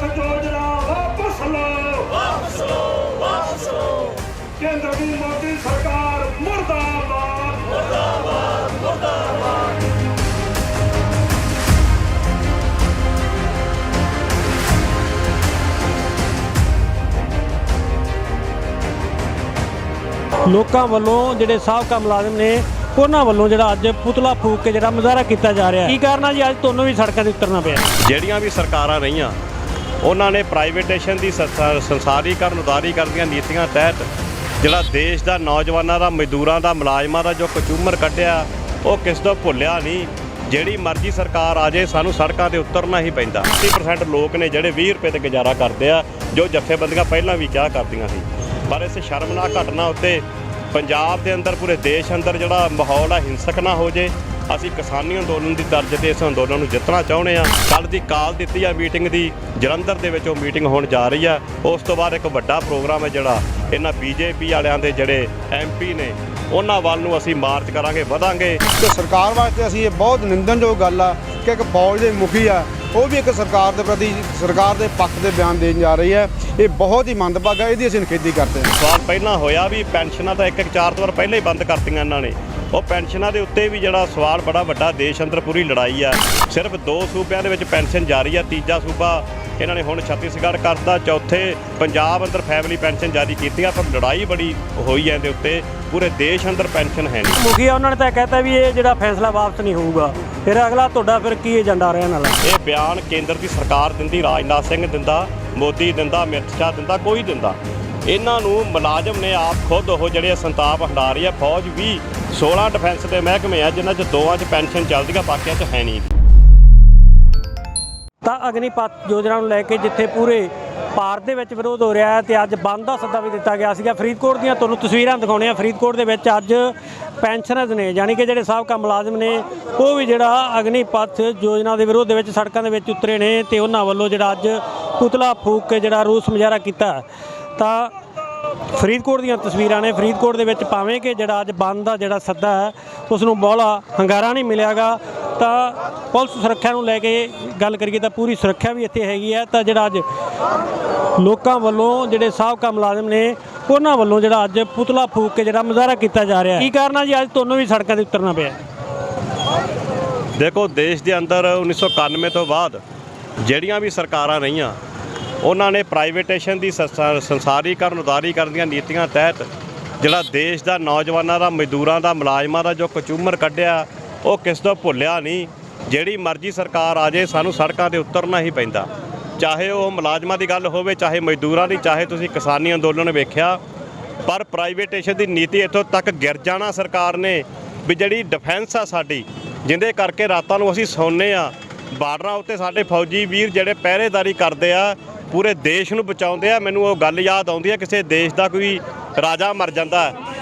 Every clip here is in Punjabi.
पथ योजना वापस लो, वापस लो, वापस लो। केंद्र की मोदी सरकार मुर्दाबाद, मुर्दाबाद, मुर्दाबाद। ਲੋਕਾਂ ਵੱਲੋਂ ਜਿਹੜੇ ਸਾਬਕਾ ਮੁਲਾਜ਼ਮ ਨੇ ਉਹਨਾਂ ਵੱਲੋਂ ਜਿਹੜਾ ਅੱਜ ਪੁਤਲਾ ਫੂਕ ਕੇ ਜਿਹੜਾ ਮੁਜ਼ਾਹਰਾ ਕੀਤਾ ਜਾ ਰਿਹਾ ਕੀ ਕਾਰਨ ਆ ਜੀ ਅੱਜ ਤੁਹਾਨੂੰ ਵੀ ਸੜਕਾਂ ਤੇ ਉਤਰਨਾ ਪਿਆ ਜਿਹੜੀਆਂ ਵੀ ਸਰਕਾਰਾਂ ਰਹੀਆਂ ਉਹਨਾਂ ਨੇ ਪ੍ਰਾਈਵੇਟੇਸ਼ਨ ਦੀ ਸੰਸਾਰੀਕਰਨ ਉਦਾਰੀਕਰਨ ਦੀਆਂ ਨੀਤੀਆਂ ਤਹਿਤ ਜਿਹੜਾ ਦੇਸ਼ ਦਾ ਨੌਜਵਾਨਾਂ ਦਾ ਮਜ਼ਦੂਰਾਂ ਦਾ ਮੁਲਾਜ਼ਮਾਂ ਦਾ ਜੋ ਕਚੂਮਰ ਕੱਢਿਆ ਉਹ ਕਿਸ ਤੋਂ ਭੁੱਲਿਆ ਨਹੀਂ। ਜਿਹੜੀ ਮਰਜ਼ੀ ਸਰਕਾਰ ਆ ਜਾਏ ਸਾਨੂੰ ਸੜਕਾਂ ਤੇ ਉਤਰਨਾ ਹੀ ਪੈਂਦਾ। 80% ਲੋਕ ਨੇ ਜਿਹੜੇ 20 ਰੁਪਏ ਤੇ ਗੁਜ਼ਾਰਾ ਕਰਦੇ ਆ ਜੋ ਜਥੇਬੰਦੀਆਂ ਪਹਿਲਾਂ ਵੀ ਕਿਹਾ ਕਰਦੀਆਂ ਸੀ। ਪਰ ਇਸ ਸ਼ਰਮਨਾਕ ਘਟਨਾ ਉੱਤੇ ਪੰਜਾਬ ਦੇ ਅੰਦਰ ਪੂਰੇ ਦੇਸ਼ ਅੰਦਰ ਜਿਹੜਾ ਮਾਹੌਲ ਆ ਹਿੰਸਕ ਨਾ ਹੋ ਜੇ। ਅਸੀਂ ਕਿਸਾਨੀ ਅੰਦੋਲਨ ਦੀ ਤਰਜ਼ ਤੇ ਇਸ ਅੰਦੋਲਨ ਨੂੰ ਜਿੱਤਣਾ ਚਾਹੁੰਦੇ ਆ। ਕੱਲ੍ਹ ਦੀ ਕਾਲ ਦਿੱਤੀ ਆ ਮੀਟਿੰਗ ਦੀ, ਜਲੰਧਰ ਦੇ ਵਿੱਚ ਉਹ ਮੀਟਿੰਗ ਹੋਣ ਜਾ ਰਹੀ ਆ। ਉਸ ਤੋਂ ਬਾਅਦ ਇੱਕ ਵੱਡਾ ਪ੍ਰੋਗਰਾਮ ਹੈ ਜਿਹੜਾ ਇਹਨਾਂ BJP ਵਾਲਿਆਂ ਦੇ ਜਿਹੜੇ MP ਨੇ ਉਹਨਾਂ ਵੱਲ ਨੂੰ ਅਸੀਂ ਮਾਰਚ ਕਰਾਂਗੇ, ਵਧਾਂਗੇ। ਤੇ ਸਰਕਾਰ ਵਾਸਤੇ ਅਸੀਂ ਇਹ ਬਹੁਤ ਨਿੰਦਣਯੋਗ ਗੱਲ ਆ ਕਿ ਇੱਕ ਫੌਜ ਦੇ ਮੁਖੀ ਆ ਉਹ ਵੀ ਇੱਕ ਸਰਕਾਰ ਦੇ ਪ੍ਰਤੀ ਸਰਕਾਰ ਦੇ ਪੱਖ ਦੇ ਬਿਆਨ ਦੇਣ ਜਾ ਰਹੀ ਹੈ। ਇਹ ਬਹੁਤ ਹੀ ਮੰਦਭਾਗਾ, ਇਹਦੀ ਅਸੀਂ ਨਿਖੇਧੀ ਕਰਦੇ ਹਾਂ। ਸਵਾਲ ਪਹਿਲਾਂ ਹੋਇਆ ਵੀ ਪੈਨਸ਼ਨਾਂ ਤਾਂ ਇੱਕ 4 ਵਾਰ ਪਹਿਲਾਂ ਹੀ ਬੰਦ ਕਰਤੀਆਂ ਇਹਨਾਂ ਨੇ। ਉਹ ਪੈਨਸ਼ਨਾਂ ਦੇ ਉੱਤੇ ਵੀ ਜਿਹੜਾ ਸਵਾਲ ਬੜਾ ਵੱਡਾ, ਦੇਸ਼ ਅੰਦਰ ਪੂਰੀ ਲੜਾਈ ਆ। ਸਿਰਫ 2 ਸੂਬਿਆਂ ਦੇ ਵਿੱਚ ਪੈਨਸ਼ਨ ਜਾਰੀ ਆ, ਤੀਜਾ ਸੂਬਾ ਇਹਨਾਂ ਨੇ ਹੁਣ ਛੱਤੀਸਗੜ੍ਹ ਕਰਤਾ, ਚੌਥੇ ਪੰਜਾਬ ਅੰਦਰ ਫੈਮਿਲੀ ਪੈਨਸ਼ਨ ਜਾਰੀ ਕੀਤੀ ਆ। ਪਰ ਲੜਾਈ ਬੜੀ ਹੋਈ ਹੈ ਇਹਦੇ ਉੱਤੇ, ਪੂਰੇ ਦੇਸ਼ ਅੰਦਰ ਪੈਨਸ਼ਨ ਹੈ ਨਹੀਂ। ਮੁਖੀ ਆ ਉਹਨਾਂ ਨੇ ਤਾਂ ਕਹਿਤਾ ਵੀ ਇਹ ਜਿਹੜਾ ਫੈਸਲਾ ਵਾਪਸ ਨਹੀਂ ਹੋਊਗਾ। ਫਿਰ ਅਗਲਾ ਤੁਹਾਡਾ ਫਿਰ ਕੀ ਏਜੰਡਾ ਰਹਿਣ ਵਾਲਾ? ਇਹ ਬਿਆਨ ਕੇਂਦਰ ਦੀ ਸਰਕਾਰ ਦਿੰਦੀ, ਰਾਜਨਾਥ ਸਿੰਘ ਦਿੰਦਾ, ਮੋਦੀ ਦਿੰਦਾ, ਅਮਿਤ ਸ਼ਾਹ ਦਿੰਦਾ, ਕੋਈ ਦਿੰਦਾ। ਇਹਨਾਂ ਨੂੰ ਮੁਲਾਜ਼ਮ ਨੇ ਆਪ ਖੁਦ ਉਹ ਜਿਹੜੇ ਸੰਤਾਪ ਹੰਡਾ ਰਹੀ ਹੈ। ਫੌਜ ਵੀ 16 ਡਿਫੈਂਸ ਦੇ ਮਹਿਕਮੇ ਆ ਜਿਨ੍ਹਾਂ 'ਚ 2 'ਚ ਪੈਨਸ਼ਨ ਚੱਲਦੀ ਆ, ਬਾਕੀਆਂ 'ਚ ਹੈ ਨਹੀਂ। ਤਾਂ ਅਗਨੀਪਥ ਯੋਜਨਾ ਨੂੰ ਲੈ ਕੇ ਜਿੱਥੇ ਪੂਰੇ ਭਾਰਤ ਦੇ ਵਿੱਚ ਵਿਰੋਧ ਹੋ ਰਿਹਾ ਹੈ ਤੇ ਅੱਜ ਬੰਦ ਦਾ ਸੱਦਾ ਵੀ ਦਿੱਤਾ ਗਿਆ ਸੀਗਾ। ਫਰੀਦਕੋਟ ਦੀਆਂ ਤੁਹਾਨੂੰ ਤਸਵੀਰਾਂ ਦਿਖਾਉਂਦੇ ਆ। ਫਰੀਦਕੋਟ ਦੇ ਵਿੱਚ ਅੱਜ ਪੈਨਸ਼ਨਰਜ਼ ਨੇ ਯਾਨੀ ਕਿ ਜਿਹੜੇ ਸਾਬਕਾ ਮੁਲਾਜ਼ਮ ਨੇ ਉਹ ਵੀ ਜਿਹੜਾ ਅਗਨੀਪਥ ਯੋਜਨਾ ਦੇ ਵਿਰੋਧ ਦੇ ਵਿੱਚ ਸੜਕਾਂ ਦੇ ਵਿੱਚ ਉਤਰੇ ਨੇ ਤੇ ਉਹਨਾਂ ਵੱਲੋਂ ਜਿਹੜਾ ਅੱਜ ਪੁਤਲਾ ਫੂਕ ਕੇ ਜਿਹੜਾ ਰੋਸ ਮੁਜ਼ਾਹਰਾ ਕੀਤਾ। ਤਾਂ ਫਰੀਦਕੋਟ ਦੀਆਂ ਤਸਵੀਰਾਂ ਨੇ। ਫਰੀਦਕੋਟ ਦੇ ਵਿੱਚ ਭਾਵੇਂ ਕਿ ਜਿਹੜਾ ਅੱਜ ਬੰਦ ਦਾ ਜਿਹੜਾ ਸੱਦਾ ਹੈ ਉਸ ਨੂੰ ਬਹੁਤਾ ਹੰਗਾਰਾ ਨਹੀਂ ਮਿਲਿਆਗਾ। ਤਾਂ ਪੁਲਿਸ ਸੁਰੱਖਿਆ ਨੂੰ ਲੈ ਕੇ ਗੱਲ ਕਰੀਏ ਤਾਂ ਪੂਰੀ ਸੁਰੱਖਿਆ ਵੀ ਇੱਥੇ ਹੈਗੀ ਹੈ। ਤਾਂ ਜਿਹੜਾ ਅੱਜ ਲੋਕਾਂ ਵੱਲੋਂ ਜਿਹੜੇ ਸਾਬਕਾ ਮੁਲਾਜ਼ਮ ਨੇ ਉਹਨਾਂ ਵੱਲੋਂ ਜਿਹੜਾ ਅੱਜ ਪੁਤਲਾ ਫੂਕ ਕੇ ਜਿਹੜਾ ਮੁਜ਼ਾਹਰਾ ਕੀਤਾ ਜਾ ਰਿਹਾ ਕੀ ਕਾਰਨ ਆ ਜੀ ਅੱਜ ਤੁਹਾਨੂੰ ਵੀ ਸੜਕਾਂ ਤੇ ਉਤਰਨਾ ਪਿਆ? ਦੇਖੋ, ਦੇਸ਼ ਦੇ ਅੰਦਰ 1991 ਤੋਂ ਬਾਅਦ ਜਿਹੜੀਆਂ ਵੀ ਸਰਕਾਰਾਂ ਰਹੀਆਂ ਉਹਨਾਂ ਨੇ ਪ੍ਰਾਈਵੇਟੇਸ਼ਨ ਦੀ ਸੰਸਾਰੀਕਰਨ ਉਦਾਰੀਕਰਨ ਦੀਆਂ ਨੀਤੀਆਂ ਤਹਿਤ ਜਿਹੜਾ ਦੇਸ਼ ਦਾ ਨੌਜਵਾਨਾਂ ਦਾ ਮਜ਼ਦੂਰਾਂ ਦਾ ਮੁਲਾਜ਼ਮਾਂ ਦਾ ਜੋ ਕਚੂਮਰ ਕੱਢਿਆ ਉਹ ਕਿਸ ਤੋਂ ਭੁੱਲਿਆ ਨਹੀਂ। ਜਿਹੜੀ ਮਰਜ਼ੀ ਸਰਕਾਰ ਆ ਜਾਏ ਸਾਨੂੰ ਸੜਕਾਂ ਤੇ ਉਤਰਨਾ ਹੀ ਪੈਂਦਾ। ਚਾਹੇ ਉਹ ਮੁਲਾਜ਼ਮਾਂ ਦੀ ਗੱਲ ਹੋਵੇ, ਚਾਹੇ ਮਜ਼ਦੂਰਾਂ ਦੀ, ਚਾਹੇ ਤੁਸੀਂ ਕਿਸਾਨੀ ਅੰਦੋਲਨ ਵੇਖਿਆ। ਪਰ ਪ੍ਰਾਈਵੇਟੇਸ਼ਨ ਦੀ ਨੀਤੀ ਇੱਥੋਂ ਤੱਕ ਗਿਰ ਜਾਣਾ ਸਰਕਾਰ ਨੇ ਵੀ ਜਿਹੜੀ ਡਿਫੈਂਸ ਆ ਸਾਡੀ, ਜਿਹਦੇ ਕਰਕੇ ਰਾਤਾਂ ਨੂੰ ਅਸੀਂ ਸੌਂਦੇ ਆ, ਬਾਰਡਰਾਂ ਉੱਤੇ ਸਾਡੇ ਫੌਜੀ ਵੀਰ ਜਿਹੜੇ ਪਹਿਰੇਦਾਰੀ ਕਰਦੇ ਆ, ਪੂਰੇ ਦੇਸ਼ ਨੂੰ ਬਚਾਉਂਦੇ ਆ। ਮੈਨੂੰ ਉਹ ਗੱਲ ਯਾਦ ਆਉਂਦੀ ਹੈ, ਕਿਸੇ ਦੇਸ਼ ਦਾ ਕੋਈ ਰਾਜਾ ਮਰ ਜਾਂਦਾ,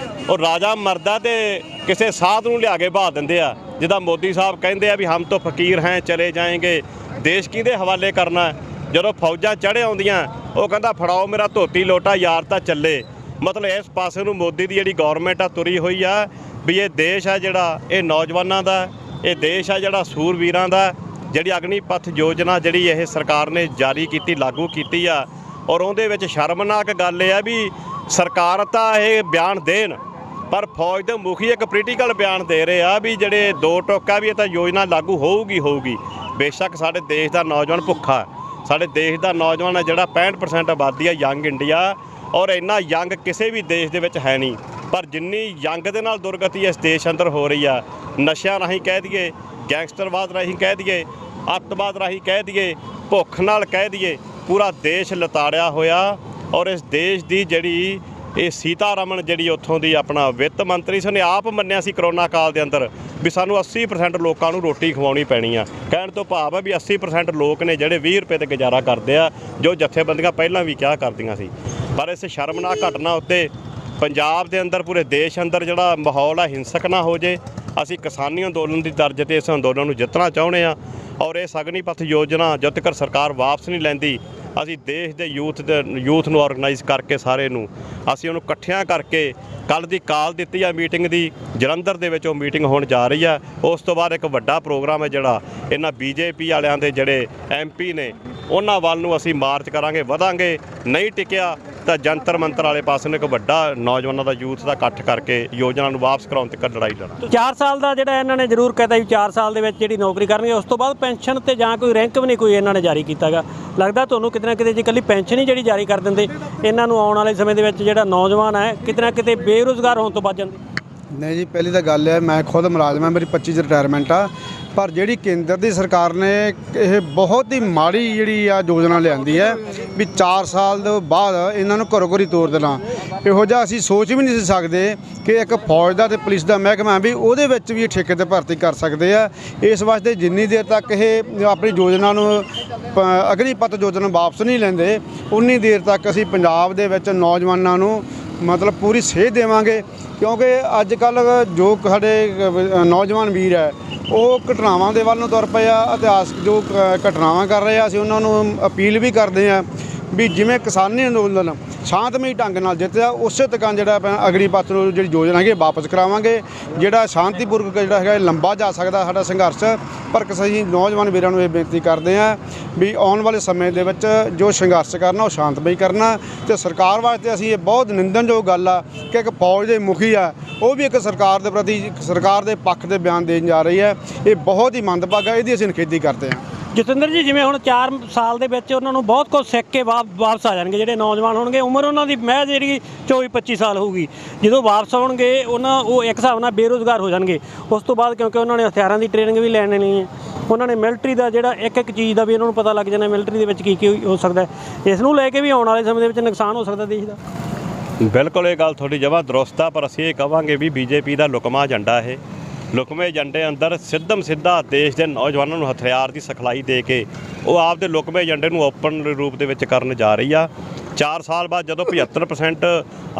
ਉਹ ਰਾਜਾ ਮਰਦਾ ਤੇ ਕਿਸੇ ਸਾਧ ਨੂੰ ਲਿਆ ਕੇ ਬਹਾ ਦਿੰਦੇ ਆ। ਜਿੱਦਾਂ ਮੋਦੀ ਸਾਹਿਬ ਕਹਿੰਦੇ ਆ ਵੀ ਹਮ ਤੋਂ ਫਕੀਰ ਹੈ ਚਲੇ ਜਾਏਂਗੇ, ਦੇਸ਼ ਕਿਹਦੇ ਹਵਾਲੇ ਕਰਨਾ। ਜਦੋਂ ਫੌਜਾਂ ਚੜ੍ਹ ਆਉਂਦੀਆਂ ਉਹ ਕਹਿੰਦਾ ਫੜਾਓ ਮੇਰਾ ਧੋਤੀ ਲੋਟਾ ਯਾਰ ਤਾਂ ਚੱਲੇ। ਮਤਲਬ ਇਸ ਪਾਸੇ ਨੂੰ ਮੋਦੀ ਦੀ ਜਿਹੜੀ ਗੌਰਮੈਂਟ ਆ ਤੁਰੀ ਹੋਈ ਆ ਵੀ ਇਹ ਦੇਸ਼ ਆ ਜਿਹੜਾ ਇਹ ਨੌਜਵਾਨਾਂ ਦਾ, ਇਹ ਦੇਸ਼ ਆ ਜਿਹੜਾ ਸੂਰਵੀਰਾਂ ਦਾ। ਜਿਹੜੀ ਅਗਨੀਪਥ ਯੋਜਨਾ ਜਿਹੜੀ ਇਹ ਸਰਕਾਰ ਨੇ ਜਾਰੀ ਕੀਤੀ, ਲਾਗੂ ਕੀਤੀ ਆ, ਔਰ ਉਹਦੇ ਵਿੱਚ ਸ਼ਰਮਨਾਕ ਗੱਲ ਇਹ ਆ ਵੀ ਸਰਕਾਰ ਤਾਂ ਇਹ ਬਿਆਨ ਦੇਣ ਪਰ ਫੌਜ ਦੇ ਮੁਖੀ ਇੱਕ ਪੋਲੀਟੀਕਲ ਬਿਆਨ ਦੇ ਰਹੇ ਆ ਵੀ ਜਿਹੜੇ 2 ਟੋਕਾ ਵੀ ਇਹ ਤਾਂ ਯੋਜਨਾ ਲਾਗੂ ਹੋਊਗੀ। ਬੇਸ਼ੱਕ ਸਾਡੇ ਦੇਸ਼ ਦਾ ਨੌਜਵਾਨ ਭੁੱਖਾ, ਸਾਡੇ ਦੇਸ਼ ਦਾ ਨੌਜਵਾਨ ਜਿਹੜਾ 65% ਆਬਾਦੀ ਆ ਯੰਗ ਇੰਡੀਆ, ਔਰ ਇੰਨਾ ਯੰਗ ਕਿਸੇ ਵੀ ਦੇਸ਼ ਦੇ ਵਿੱਚ ਹੈ ਨਹੀਂ। ਪਰ ਜਿੰਨੀ ਯੰਗ ਦੇ ਨਾਲ ਦੁਰਗਤੀ ਇਸ ਦੇਸ਼ ਅੰਦਰ ਹੋ ਰਹੀ ਆ, ਨਸ਼ਿਆਂ ਰਾਹੀਂ ਕਹਿ ਦਈਏ, ਗੈਂਗਸਟਰਵਾਦ ਰਾਹੀਂ ਕਹਿ ਦਈਏ, ਅੱਤਵਾਦ ਰਾਹੀਂ ਕਹਿ ਦਈਏ, ਭੁੱਖ ਨਾਲ ਕਹਿ ਦਈਏ, ਪੂਰਾ ਦੇਸ਼ ਲਤਾੜਿਆ ਹੋਇਆ। ਔਰ ਇਸ ਦੇਸ਼ ਦੀ ਜਿਹੜੀ ਇਹ ਸੀਤਾਰਮਨ ਜਿਹੜੀ ਉੱਥੋਂ ਦੀ ਆਪਣਾ ਵਿੱਤ ਮੰਤਰੀ ਸੀ, ਉਹਨੇ ਆਪ ਮੰਨਿਆ ਸੀ ਕਰੋਨਾ ਕਾਲ ਦੇ ਅੰਦਰ ਵੀ ਸਾਨੂੰ 80% ਲੋਕਾਂ ਨੂੰ ਰੋਟੀ ਖਵਾਉਣੀ ਪੈਣੀ ਆ। ਕਹਿਣ ਤੋਂ ਭਾਵ ਹੈ ਵੀ 80% ਲੋਕ ਨੇ ਜਿਹੜੇ 20 ਰੁਪਏ ਤੇ ਗੁਜ਼ਾਰਾ ਕਰਦੇ ਆ ਜੋ ਜਥੇਬੰਦੀਆਂ ਪਹਿਲਾਂ ਵੀ ਕਿਹਾ ਕਰਦੀਆਂ ਸੀ। ਪਰ ਇਸ ਸ਼ਰਮਨਾਕ ਘਟਨਾ ਉੱਤੇ ਪੰਜਾਬ ਦੇ ਅੰਦਰ ਪੂਰੇ ਦੇਸ਼ ਅੰਦਰ ਜਿਹੜਾ ਮਾਹੌਲ ਆ ਹਿੰਸਕ ਨਾ ਹੋ ਜੇ। ਅਸੀਂ ਕਿਸਾਨੀ ਅੰਦੋਲਨ ਦੀ ਤਰਜ਼ ਤੇ ਇਸ ਅੰਦੋਲਨ ਨੂੰ ਜਿੱਤਣਾ ਚਾਹੁੰਦੇ ਆ। ਔਰ ਇਹ ਅਗਨੀਪਥ ਯੋਜਨਾ ਜਦ ਤੱਕ ਸਰਕਾਰ ਵਾਪਸ ਨਹੀਂ ਲੈਂਦੀ ਅਸੀਂ ਦੇਸ਼ ਦੇ ਯੂਥ ਨੂੰ ਆਰਗੇਨਾਈਜ਼ ਕਰਕੇ ਸਾਰੇ ਨੂੰ ਅਸੀਂ ਉਹਨੂੰ ਇਕੱਠਿਆਂ ਕਰਕੇ ਕੱਲ ਦੀ ਕਾਲ ਦਿੱਤੀ ਆ ਮੀਟਿੰਗ ਦੀ, ਜਲੰਧਰ ਦੇ ਵਿੱਚ ਉਹ ਮੀਟਿੰਗ ਹੋਣ ਜਾ ਰਹੀ ਆ। ਉਸ ਤੋਂ ਬਾਅਦ ਇੱਕ ਵੱਡਾ ਪ੍ਰੋਗਰਾਮ ਹੈ ਜਿਹੜਾ ਇਹਨਾਂ BJP ਵਾਲਿਆਂ ਦੇ ਜਿਹੜੇ MP ਨੇ ਉਹਨਾਂ ਵੱਲ ਨੂੰ ਅਸੀਂ ਮਾਰਚ ਕਰਾਂਗੇ, ਵਧਾਂਗੇ। ਨਹੀਂ ਟਿਕਿਆ ਤਾਂ ਜੰਤਰ ਮੰਤਰ ਵਾਲੇ ਪਾਸੇ ਨੂੰ ਇੱਕ ਵੱਡਾ ਨੌਜਵਾਨਾਂ ਦਾ ਯੂਥ ਦਾ ਇਕੱਠ ਕਰਕੇ ਯੋਜਨਾ ਨੂੰ ਵਾਪਸ ਕਰਾਉਣ ਤੱਕ ਲੜਾਈ ਲੜਾਂਗੇ। 4 ਸਾਲ ਦਾ ਜਿਹੜਾ ਇਹਨਾਂ ਨੇ ਜ਼ਰੂਰ ਕਹਿਤਾ ਵੀ 4 ਸਾਲ ਦੇ ਵਿੱਚ ਜਿਹੜੀ ਨੌਕਰੀ ਕਰਨਗੇ, ਉਸ ਤੋਂ ਬਾਅਦ ਪੈਨਸ਼ਨ ਤੇ ਜਾਂ ਕੋਈ ਰੈਂਕ ਵੀ ਨਹੀਂ ਕੋਈ ਇਹਨਾਂ ਨੇ ਜਾਰੀ ਕੀਤਾਗਾ। ਲੱਗਦਾ ਤੁਹਾਨੂੰ ਕਿਤੇ ਨਾ ਕਿਤੇ ਜੇ ਇਕੱਲੀ ਪੈਨਸ਼ਨ ਹੀ ਜਿਹੜੀ ਜਾਰੀ ਕਰ ਦਿੰਦੇ, ਇਹਨਾਂ ਨੂੰ ਆਉਣ ਵਾਲੇ ਸਮੇਂ ਦੇ ਵਿੱਚ ਜਿਹੜਾ ਨੌਜਵਾਨ ਹੈ ਕਿਤੇ ਨਾ ਕਿਤੇ ਬੇਰੁਜ਼ਗਾਰ ਹੋਣ ਤੋਂ ਬਚ ਜਾਂਦੇ? ਨਹੀਂ ਜੀ, ਪਹਿਲੀ ਤਾਂ ਗੱਲ ਹੈ ਮੈਂ ਖੁਦ ਮੁਲਾਜ਼ਮ ਹਾਂ, ਮੇਰੀ 25 'ਚ ਰਿਟਾਇਰਮੈਂਟ ਆ। ਪਰ ਜਿਹੜੀ ਕੇਂਦਰ ਦੀ ਸਰਕਾਰ ਨੇ ਇਹ ਬਹੁਤ ਹੀ ਮਾੜੀ ਜਿਹੜੀ ਆ ਯੋਜਨਾ ਲਿਆਂਦੀ ਹੈ ਵੀ 4 ਸਾਲ ਤੋਂ ਬਾਅਦ ਇਹਨਾਂ ਨੂੰ ਘਰੋਂ ਘਰੀ ਤੋਰ ਦੇਣਾ। ਇਹੋ ਜਿਹਾ ਅਸੀਂ ਸੋਚ ਵੀ ਨਹੀਂ ਸੀ ਸਕਦੇ ਕਿ ਇੱਕ ਫੌਜ ਦਾ ਤੇ ਪੁਲਿਸ ਦਾ ਮਹਿਕਮਾ ਵੀ ਉਹਦੇ ਵਿੱਚ ਵੀ ਠੇਕੇ ਤੇ ਭਰਤੀ ਕਰ ਸਕਦੇ ਆ। ਇਸ ਵਾਸਤੇ ਜਿੰਨੀ ਦੇਰ ਤੱਕ ਇਹ ਆਪਣੀ ਯੋਜਨਾ ਨੂੰ ਅਗਨੀਪਥ ਯੋਜਨਾ ਵਾਪਸ ਨਹੀਂ ਲੈਂਦੇ, ਉਨੀ ਦੇਰ ਤੱਕ ਅਸੀਂ ਪੰਜਾਬ ਦੇ ਵਿੱਚ ਨੌਜਵਾਨਾਂ ਨੂੰ ਮਤਲਬ ਪੂਰੀ ਸੇਧ ਦੇਵਾਂਗੇ। ਕਿਉਂਕਿ ਅੱਜ ਕੱਲ੍ਹ ਜੋ ਸਾਡੇ ਨੌਜਵਾਨ ਵੀਰ ਹੈ ਉਹ ਘਟਨਾਵਾਂ ਦੇ ਵੱਲ ਨੂੰ ਤੁਰ ਪਏ ਆ। ਇਤਿਹਾਸਕ ਜੋ ਘਟਨਾਵਾਂ ਕਰ ਰਹੇ ਆ, ਅਸੀਂ ਉਹਨਾਂ ਨੂੰ ਅਪੀਲ ਵੀ ਕਰਦੇ ਹਾਂ ਵੀ ਜਿਵੇਂ ਕਿਸਾਨੀ ਅੰਦੋਲਨ ਸ਼ਾਂਤਮਈ ਢੰਗ ਨਾਲ ਜਿੱਤਿਆ, ਉਸੇ ਤਰ੍ਹਾਂ ਜਿਹੜਾ ਆਪਾਂ ਅਗਨੀਪਥ ਨੂੰ ਜਿਹੜੀ ਯੋਜਨਾ ਹੈਗੀ ਵਾਪਸ ਕਰਾਵਾਂਗੇ। ਜਿਹੜਾ ਸ਼ਾਂਤੀਪੂਰਵਕ ਜਿਹੜਾ ਹੈਗਾ ਲੰਬਾ ਜਾ ਸਕਦਾ ਸਾਡਾ ਸੰਘਰਸ਼। ਪਰ ਅਸੀਂ ਨੌਜਵਾਨ ਵੀਰਾਂ ਨੂੰ ਇਹ ਬੇਨਤੀ ਕਰਦੇ ਹਾਂ ਵੀ ਆਉਣ ਵਾਲੇ ਸਮੇਂ ਦੇ ਵਿੱਚ ਜੋ ਸੰਘਰਸ਼ ਕਰਨਾ ਉਹ ਸ਼ਾਂਤਮਈ ਕਰਨਾ। ਤੇ ਸਰਕਾਰ ਵਾਸਤੇ ਅਸੀਂ ਇਹ ਬਹੁਤ ਨਿੰਦਣਯੋਗ ਗੱਲ ਆ ਕਿ ਇੱਕ ਫੌਜ ਦੇ ਮੁਖੀ ਆ ਉਹ ਵੀ ਇੱਕ ਸਰਕਾਰ ਦੇ ਪ੍ਰਤੀ ਸਰਕਾਰ ਦੇ ਪੱਖ ਦੇ ਬਿਆਨ ਦੇਣ ਜਾ ਰਹੀ ਹੈ। ਇਹ ਬਹੁਤ ਹੀ ਮੰਦਭਾਗਾ, ਇਹਦੀ ਅਸੀਂ ਨਿਖੇਧੀ ਕਰਦੇ ਹਾਂ। ਜਤਿੰਦਰ ਜੀ, ਜਿਵੇਂ ਹੁਣ 4 ਸਾਲ ਦੇ ਵਿੱਚ ਉਹਨਾਂ ਨੂੰ ਬਹੁਤ ਕੁਝ ਸਿੱਖ ਕੇ ਵਾਪਸ ਆ ਜਾਣਗੇ, ਜਿਹੜੇ ਨੌਜਵਾਨ ਹੋਣਗੇ, ਉਮਰ ਉਹਨਾਂ ਦੀ ਮਹਿਜ਼ ਜਿਹੜੀ 24-25 ਸਾਲ ਹੋਊਗੀ, ਜਦੋਂ ਵਾਪਸ ਆਉਣਗੇ ਉਹ ਇੱਕ ਹਿਸਾਬ ਨਾਲ ਬੇਰੁਜ਼ਗਾਰ ਹੋ ਜਾਣਗੇ। ਉਸ ਤੋਂ ਬਾਅਦ ਕਿਉਂਕਿ ਉਹਨਾਂ ਨੇ ਹਥਿਆਰਾਂ ਦੀ ਟ੍ਰੇਨਿੰਗ ਵੀ ਲੈਣੀ ਨਹੀਂ ਹੈ, ਉਹਨਾਂ ਨੇ ਮਿਲਟਰੀ ਦਾ ਜਿਹੜਾ ਇੱਕ ਚੀਜ਼ ਦਾ ਵੀ ਉਹਨਾਂ ਨੂੰ ਪਤਾ ਲੱਗ ਜਾਣਾ ਮਿਲਟਰੀ ਦੇ ਵਿੱਚ ਕੀ ਕੀ ਹੋ ਸਕਦਾ ਹੈ। ਇਸ ਨੂੰ ਲੈ ਕੇ ਵੀ ਆਉਣ ਵਾਲੇ ਸਮੇਂ ਦੇ ਵਿੱਚ ਨੁਕਸਾਨ ਹੋ ਸਕਦਾ ਦੇਸ਼ ਦਾ। ਬਿਲਕੁਲ ਇਹ ਗੱਲ ਤੁਹਾਡੀ ਜਮਾਂ ਦਰੁਸਤ ਆ, ਪਰ ਅਸੀਂ ਇਹ ਕਹਾਂਗੇ ਵੀ BJP ਦਾ ਲੁਕਮਾ ਏਜੰਡਾ ਇਹ ਲੁਕਵੇਂ ਏਜੰਡੇ ਅੰਦਰ ਸਿੱਧਾ ਦੇਸ਼ ਦੇ ਨੌਜਵਾਨਾਂ ਨੂੰ ਹਥਿਆਰ ਦੀ ਸਿਖਲਾਈ ਦੇ ਕੇ ਉਹ ਆਪਦੇ ਲੁਕਵੇਂ ਏਜੰਡੇ ਨੂੰ ਓਪਨ ਰੂਪ ਦੇ ਵਿੱਚ ਕਰਨ ਜਾ ਰਹੀ ਆ। 4 ਸਾਲ ਬਾਅਦ ਜਦੋਂ 75%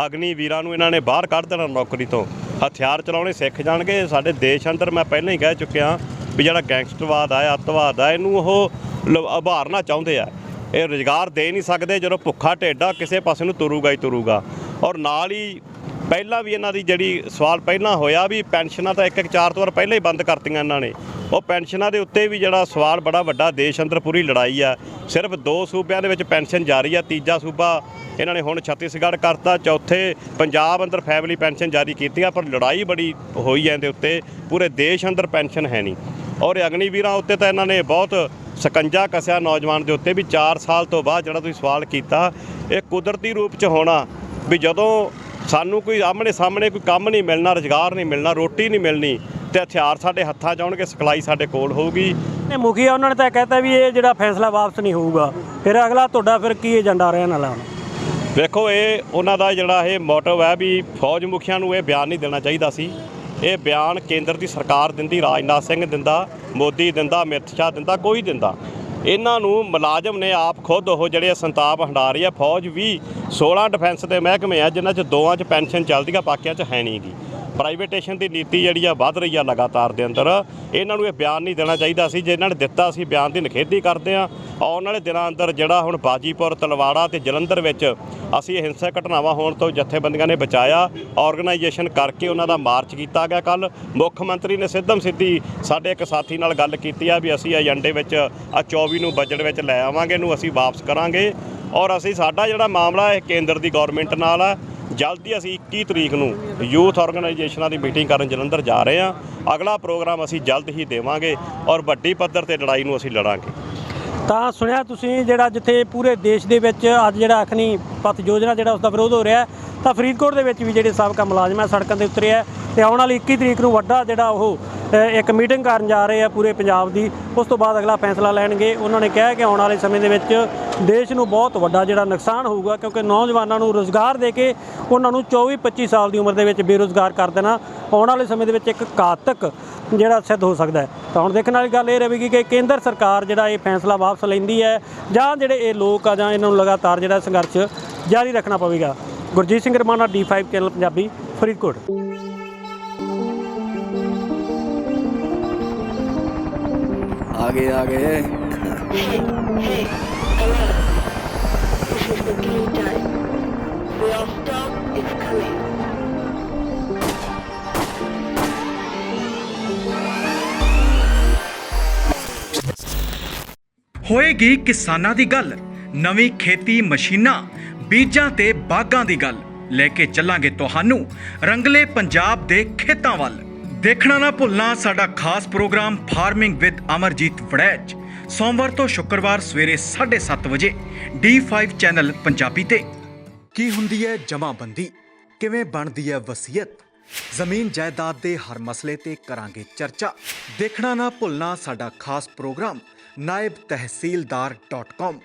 ਅਗਨੀ ਵੀਰਾਂ ਨੂੰ ਇਹਨਾਂ ਨੇ ਬਾਹਰ ਕੱਢ ਦੇਣਾ ਨੌਕਰੀ ਤੋਂ, ਹਥਿਆਰ ਚਲਾਉਣੇ ਸਿੱਖ ਜਾਣਗੇ। ਸਾਡੇ ਦੇਸ਼ ਅੰਦਰ ਮੈਂ ਪਹਿਲਾਂ ਹੀ ਕਹਿ ਚੁੱਕਿਆ ਵੀ ਜਿਹੜਾ ਗੈਂਗਸਟਰਵਾਦ ਆ, ਅੱਤਵਾਦ ਆ, ਇਹਨੂੰ ਉਹ ਉਭਾਰਨਾ ਚਾਹੁੰਦੇ ਆ। ਇਹ ਰੁਜ਼ਗਾਰ ਦੇ ਨਹੀਂ ਸਕਦੇ ਜਦੋਂ ਭੁੱਖਾ ਢੇਡਾ ਕਿਸੇ ਪਾਸੇ ਨੂੰ ਤੁਰੂਗਾ ਹੀ ਤੁਰੂਗਾ। ਔਰ ਨਾਲ ਹੀ ਪਹਿਲਾਂ ਵੀ ਇਹਨਾਂ ਦੀ ਜਿਹੜੀ ਸਵਾਲ ਪਹਿਲਾਂ ਹੋਇਆ ਵੀ ਪੈਨਸ਼ਨਾਂ ਤਾਂ 1-4 ਵਾਰ ਪਹਿਲਾਂ ਹੀ ਬੰਦ ਕਰਤੀਆਂ ਇਹਨਾਂ ਨੇ। ਉਹ ਪੈਨਸ਼ਨਾਂ ਦੇ ਉੱਤੇ ਵੀ ਜਿਹੜਾ ਸਵਾਲ ਬੜਾ ਵੱਡਾ, ਦੇਸ਼ ਅੰਦਰ ਪੂਰੀ ਲੜਾਈ ਆ। ਸਿਰਫ 2 ਸੂਬਿਆਂ ਦੇ ਵਿੱਚ ਪੈਨਸ਼ਨ ਜਾਰੀ ਆ, ਤੀਜਾ ਸੂਬਾ ਇਹਨਾਂ ਨੇ ਹੁਣ ਛੱਤੀਸਗੜ੍ਹ ਕਰਤਾ, ਚੌਥੇ ਪੰਜਾਬ ਅੰਦਰ ਫੈਮਿਲੀ ਪੈਨਸ਼ਨ ਜਾਰੀ ਕੀਤੀ ਆ। ਪਰ ਲੜਾਈ ਬੜੀ ਹੋਈ ਹੈ ਇਹਦੇ ਉੱਤੇ, ਪੂਰੇ ਦੇਸ਼ ਅੰਦਰ ਪੈਨਸ਼ਨ ਹੈ ਨਹੀਂ। ਔਰ ਅਗਨੀਵੀਰਾਂ ਉੱਤੇ ਤਾਂ ਇਹਨਾਂ ਨੇ ਬਹੁਤ ਸਕੰਜਾ ਕੱਸਿਆ ਨੌਜਵਾਨ ਦੇ ਉੱਤੇ ਵੀ 4 ਸਾਲ ਤੋਂ ਬਾਅਦ ਜਿਹੜਾ ਤੁਸੀਂ ਸਵਾਲ ਕੀਤਾ, ਇਹ ਕੁਦਰਤੀ ਰੂਪ 'ਚ ਹੋਣਾ ਵੀ ਜਦੋਂ ਸਾਨੂੰ ਕੋਈ ਆਮਣੇ ਸਾਹਮਣੇ ਕੋਈ ਕੰਮ ਨਹੀਂ ਮਿਲਣਾ, ਰੁਜ਼ਗਾਰ ਨਹੀਂ ਮਿਲਣਾ, ਰੋਟੀ ਨਹੀਂ ਮਿਲਣੀ ਤੇ ਹਥਿਆਰ ਸਾਡੇ ਹੱਥਾਂ 'ਚ ਆਉਣਗੇ, ਸਿਖਲਾਈ ਸਾਡੇ ਕੋਲ ਹੋਊਗੀ। ਇਹ ਮੁਖੀਆ ਉਹਨਾਂ ਨੇ ਤਾਂ ਕਹਿਤਾ ਵੀ ਇਹ ਜਿਹੜਾ ਫੈਸਲਾ ਵਾਪਸ ਨਹੀਂ ਹੋਊਗਾ, ਫਿਰ ਅਗਲਾ ਤੁਹਾਡਾ ਫਿਰ ਕੀ ਏਜੰਡਾ ਰਹਿਣ ਵਾਲਾ? ਵੇਖੋ ਇਹ ਉਹਨਾਂ ਦਾ ਜਿਹੜਾ ਇਹ ਮੋਟਿਵ ਹੈ ਵੀ ਫੌਜ ਮੁਖੀਆਂ ਨੂੰ ਇਹ ਬਿਆਨ ਨਹੀਂ ਦੇਣਾ ਚਾਹੀਦਾ ਸੀ। ਇਹ ਬਿਆਨ ਕੇਂਦਰ ਦੀ ਸਰਕਾਰ ਦਿੰਦੀ, ਰਾਜਨਾਥ ਸਿੰਘ ਦਿੰਦਾ, ਮੋਦੀ ਦਿੰਦਾ, ਅਮਿਤ ਸ਼ਾਹ ਦਿੰਦਾ, ਕੋਈ ਦਿੰਦਾ। ਇਹਨਾਂ ਨੂੰ ਮੁਲਾਜ਼ਮ ਨੇ ਆਪ ਖੁਦ ਉਹ ਜਿਹੜੇ ਸੰਤਾਪ ਹੰਡਾ ਰਹੀ ਆ। ਫੌਜ ਵੀ 16 ਡਿਫੈਂਸ ਦੇ ਮਹਿਕਮੇ ਆ ਜਿਨ੍ਹਾਂ 'ਚ 2 'ਚ ਪੈਨਸ਼ਨ ਚੱਲਦੀ ਆ, ਬਾਕੀਆਂ 'ਚ ਹੈ ਨਹੀਂ ਗੀ। ਪ੍ਰਾਈਵੇਟੇਸ਼ਨ ਦੀ ਨੀਤੀ ਜਿਹੜੀ ਆ ਵੱਧ ਰਹੀ ਆ ਲਗਾਤਾਰ ਦੇ ਅੰਦਰ। ਇਹਨਾਂ ਨੂੰ ਇਹ ਬਿਆਨ ਨਹੀਂ ਦੇਣਾ ਚਾਹੀਦਾ ਸੀ। ਜੇ ਇਹਨਾਂ ਨੇ ਦਿੱਤਾ, ਅਸੀਂ ਬਿਆਨ ਦੀ ਨਿਖੇਧੀ ਕਰਦੇ ਹਾਂ। ਆਉਣ ਵਾਲੇ ਦਿਨਾਂ ਅੰਦਰ ਜਿਹੜਾ ਹੁਣ ਬਾਜੀਪੁਰ, ਤਲਵਾੜਾ ਤੇ ਜਲੰਧਰ ਵਿੱਚ ਅਸੀਂ ਹਿੰਸਕ ਘਟਨਾਵਾਂ ਹੋਣ ਤੋਂ ਜਥੇਬੰਦੀਆਂ ਨੇ ਬਚਾਇਆ, ਆਰਗੇਨਾਈਜੇਸ਼ਨ ਕਰਕੇ ਉਹਨਾਂ ਦਾ ਮਾਰਚ ਕੀਤਾ ਗਿਆ। ਕੱਲ੍ਹ ਮੁੱਖ ਮੰਤਰੀ ਨੇ ਸਿੱਧੀ ਸਾਡੇ ਇੱਕ ਸਾਥੀ ਨਾਲ ਗੱਲ ਕੀਤੀ ਆ ਵੀ ਅਸੀਂ ਏਜੰਡੇ ਵਿੱਚ 24 ਨੂੰ ਬਜਟ ਵਿੱਚ ਲੈ ਆਵਾਂਗੇ, ਇਹਨੂੰ ਅਸੀਂ ਵਾਪਸ ਕਰਾਂਗੇ। ਔਰ ਅਸੀਂ ਸਾਡਾ ਜਿਹੜਾ ਮਾਮਲਾ ਇਹ ਕੇਂਦਰ ਦੀ ਗੌਰਮੈਂਟ ਨਾਲ ਆ। ਜਲਦੀ ਅਸੀਂ 21 ਤਰੀਕ ਨੂੰ ਯੂਥ ਆਰਗੇਨਾਈਜੇਸ਼ਨਾਂ ਦੀ ਮੀਟਿੰਗ ਕਰਨ ਜਲੰਧਰ ਜਾ ਰਹੇ ਹਾਂ। ਅਗਲਾ ਪ੍ਰੋਗਰਾਮ ਅਸੀਂ ਜਲਦ ਹੀ ਦੇਵਾਂਗੇ ਔਰ ਵੱਡੀ ਪੱਧਰ ਤੇ ਲੜਾਈ ਨੂੰ ਅਸੀਂ ਲੜਾਂਗੇ। ਤਾਂ ਸੁਣਿਆ ਤੁਸੀਂ, ਜਿਹੜਾ ਜਿੱਥੇ ਪੂਰੇ ਦੇਸ਼ ਦੇ ਵਿੱਚ ਅੱਜ ਜਿਹੜਾ ਅਗਨੀਪਥ ਯੋਜਨਾ ਜਿਹੜਾ ਉਸ ਦਾ ਵਿਰੋਧ ਹੋ ਰਿਹਾ, ਤਾਂ ਫਰੀਦਕੋਟ ਦੇ ਵਿੱਚ ਵੀ ਜਿਹੜੇ ਸਾਬਕਾ ਮੁਲਾਜ਼ਮ ਹੈ ਸੜਕਾਂ 'ਤੇ ਉਤਰੇ ਹੈ ਤੇ ਆਉਣ ਵਾਲੀ 21 ਤਰੀਕ ਨੂੰ ਵੱਡਾ ਜਿਹੜਾ ਉਹ ਇੱਕ ਮੀਟਿੰਗ ਕਰਨ ਜਾ ਰਹੇ ਆ ਪੂਰੇ ਪੰਜਾਬ ਦੀ। ਉਸ ਤੋਂ ਬਾਅਦ ਅਗਲਾ ਫੈਸਲਾ ਲੈਣਗੇ। ਉਹਨਾਂ ਨੇ ਕਿਹਾ ਕਿ ਆਉਣ ਵਾਲੇ ਸਮੇਂ ਦੇ ਵਿੱਚ ਦੇਸ਼ ਨੂੰ ਬਹੁਤ ਵੱਡਾ ਜਿਹੜਾ ਨੁਕਸਾਨ ਹੋਊਗਾ, ਕਿਉਂਕਿ ਨੌਜਵਾਨਾਂ ਨੂੰ ਰੁਜ਼ਗਾਰ ਦੇ ਕੇ ਉਹਨਾਂ ਨੂੰ 24-25 ਸਾਲ ਦੀ ਉਮਰ ਦੇ ਵਿੱਚ ਬੇਰੁਜ਼ਗਾਰ ਕਰ ਦੇਣਾ ਆਉਣ ਵਾਲੇ ਸਮੇਂ ਦੇ ਵਿੱਚ ਇੱਕ ਘਾਤਕ ਜਿਹੜਾ ਸਿੱਧ ਹੋ ਸਕਦਾ ਹੈ। ਤਾਂ ਹੁਣ ਦੇਖਣ ਵਾਲੀ ਗੱਲ ਇਹ ਰਹੇਗੀ ਕਿ ਕੇਂਦਰ ਸਰਕਾਰ ਜਿਹੜਾ ਇਹ ਫੈਸਲਾ ਵਾਪਸ ਲੈਂਦੀ ਹੈ ਜਾਂ ਜਿਹੜੇ ਇਹ ਲੋਕ ਆ ਜਾਂ ਇਹਨਾਂ ਨੂੰ ਲਗਾਤਾਰ ਜਿਹੜਾ ਸੰਘਰਸ਼ ਜਾਰੀ ਰੱਖਣਾ ਪਵੇਗਾ। Gurjeet Singh Ramana, D5 channel Punjabi, Faridkot. आगे ਹੋਏਗੀ ਕਿਸਾਨਾਂ ਦੀ ਗੱਲ, ਨਵੀਂ ਖੇਤੀ ਮਸ਼ੀਨਾਂ, ਬੀਜਾਂ ਤੇ ਬਾਗਾਂ ਦੀ ਗੱਲ ਲੈ ਕੇ ਚੱਲਾਂਗੇ ਤੁਹਾਨੂੰ ਰੰਗਲੇ ਪੰਜਾਬ ਦੇ ਖੇਤਾਂ ਵੱਲ। ਦੇਖਣਾ ਨਾ ਭੁੱਲਣਾ ਸਾਡਾ ਖਾਸ programme farming with Amarjeet Waraich, ਸੋਮਵਾਰ ਤੋਂ ਸ਼ੁੱਕਰਵਾਰ ਸਵੇਰੇ 7:30 ਵਜੇ D5 ਚੈਨਲ ਪੰਜਾਬੀ ਤੇ। ਕੀ ਹੁੰਦੀ ਹੈ ਜਮਾਬੰਦੀ, ਕਿਵੇਂ ਬਣਦੀ ਹੈ ਵਸੀਅਤ, ਜ਼ਮੀਨ ਜਾਇਦਾਦ ਦੇ ਹਰ ਮਸਲੇ ਤੇ ਕਰਾਂਗੇ ਚਰਚਾ। ਦੇਖਣਾ ਨਾ ਭੁੱਲਣਾ ਸਾਡਾ ਖਾਸ ਪ੍ਰੋਗਰਾਮ naibtehsildar.com।